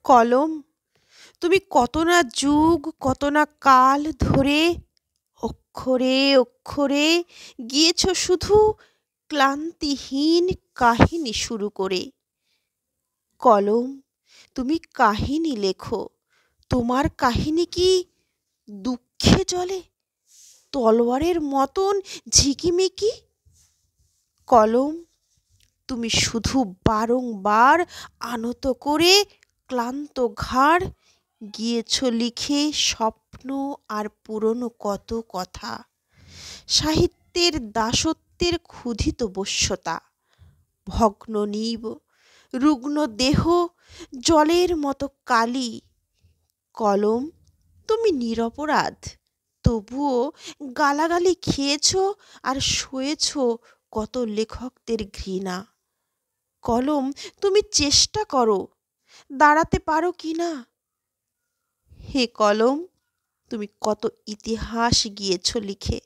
কলম, তুমি কত না যুগ কত না কাল ধরে অক্ষরে অক্ষরে গিয়েছ শুধু ক্লান্তিহীন কাহিনী শুরু করে। কলম, তুমি কাহিনী লেখো, তোমার কাহিনী কি দুঃখে জ্বলে তলোয়ারের মতন ঝিকিমিকি? কলম, তুমি শুধু বারংবার আনত করে ক্লান্ত ঘাড় গিয়েছ লিখে স্বপ্ন আর পুরনো কত কথা। সাহিত্যের দাসত্বের ক্ষুধিত বশ্যতা, ভগ্ন নিব রুগ্ন দেহ জলের মতো কালি। কলম, তুমি নিরপরাধ, তবুও গালাগালি খেয়েছ আর সয়েছ কত লেখকদের ঘৃণা। কলম, তুমি চেষ্টা করো, দাঁড়াতে পারো কি না? হে কলম, তুমি কত ইতিহাস গিয়েছ লিখে,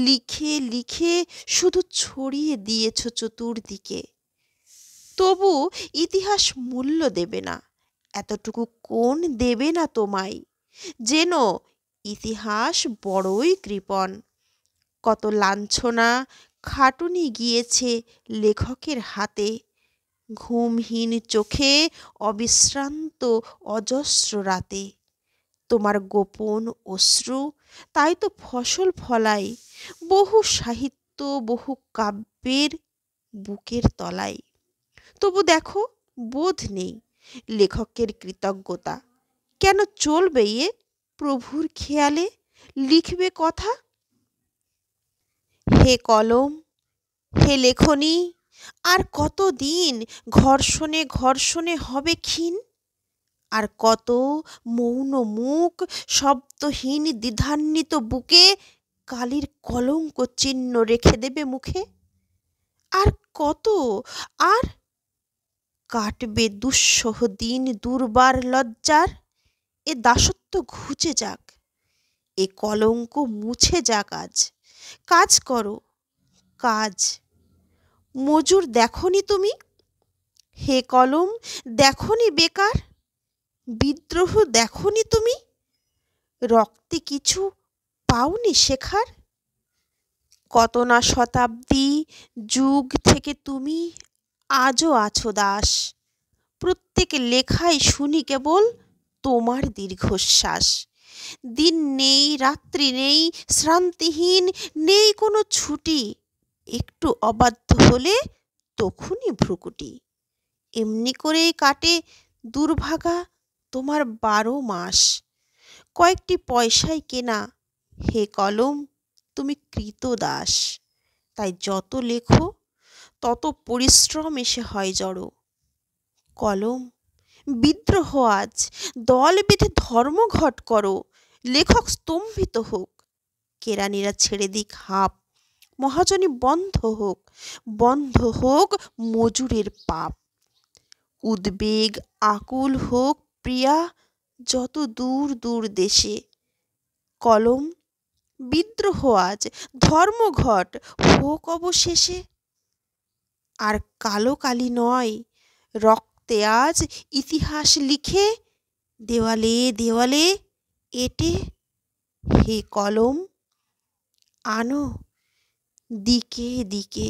লিখে লিখে শুধু ছড়িয়ে দিয়েছ চতুর্দিকে। তবু ইতিহাস মূল্য দেবে না, এতটুকু কোন দেবে না তোমায়, যেন ইতিহাস বড়ই কৃপণ। কত লাঞ্ছনা খাটুনি গিয়েছে লেখকের হাতে, ঘুমহীন চোখে অবিশ্রান্ত অজস্র রাতে। তোমার গোপন অশ্রু তাই তো ফসল ফলায় বহু সাহিত্য বহু কাব্যের বুকের তলায়। তবু দেখো, বোধ নেই লেখকের কৃতজ্ঞতা, কেন চলবে এ প্রভুর খেয়ালে লিখবে কথা? হে কলম, হে লেখনী, আর কতদিন ঘর্ষণে ঘর্ষণে হবে ক্ষীণ? আর কত মৌন মুখ শব্দহীন দ্বিধান্বিত বুকে কালির কলঙ্ক চিহ্ন রেখে দেবে মুখে? আর কত, আর কাটবে দুঃসহ দিন দুর্বার লজ্জার? এ দাসত্ব ঘুচে যাক, এ কলঙ্ক মুছে যাক আজ। কাজ করো, কাজ। মজুর দেখনি তুমি? হে কলম, দেখনি বেকার? বিদ্রোহ দেখনি তুমি? রক্তে কিছু পাওনি শেখার? কত না শতাব্দী যুগ থেকে তুমি আজও আছো দাস, প্রত্যেক লেখায় শুনি কেবল তোমার দীর্ঘশ্বাস। দিন নেই রাত্রি নেই শ্রান্তিহীন, নেই কোনো ছুটি, একটু অবাধ্য হলে তখনই ভ্রুকুটি। এমনি করেই কাটে দুর্ভাগা তোমার 12 মাস, কয়েকটি পয়সায় কেনা। হে কলম, তুমি কৃতদাস, তাই যত লেখো তত পরিশ্রম এসে হয় জড়ো। কলম, বিদ্রোহ আজ, দল বেঁধে ধর্মঘট করো, লেখক স্তম্ভিত হোক, কেরানিরা ছেড়ে দিক হাঁপ, মহাজনী বন্ধ হোক মজুরের পাপ। উদ্বেগ আকুল হোক প্রিয়া যত দূর দূর দেশে। কলম, বিদ্রোহ আজ, ধর্মঘট হোক অবশেষে। আর কালো কালি নয়, রক্তে আজ ইতিহাস লিখে দেওয়ালে দেওয়ালে এঁটে। হে কলম, আনো দিকে দিকে।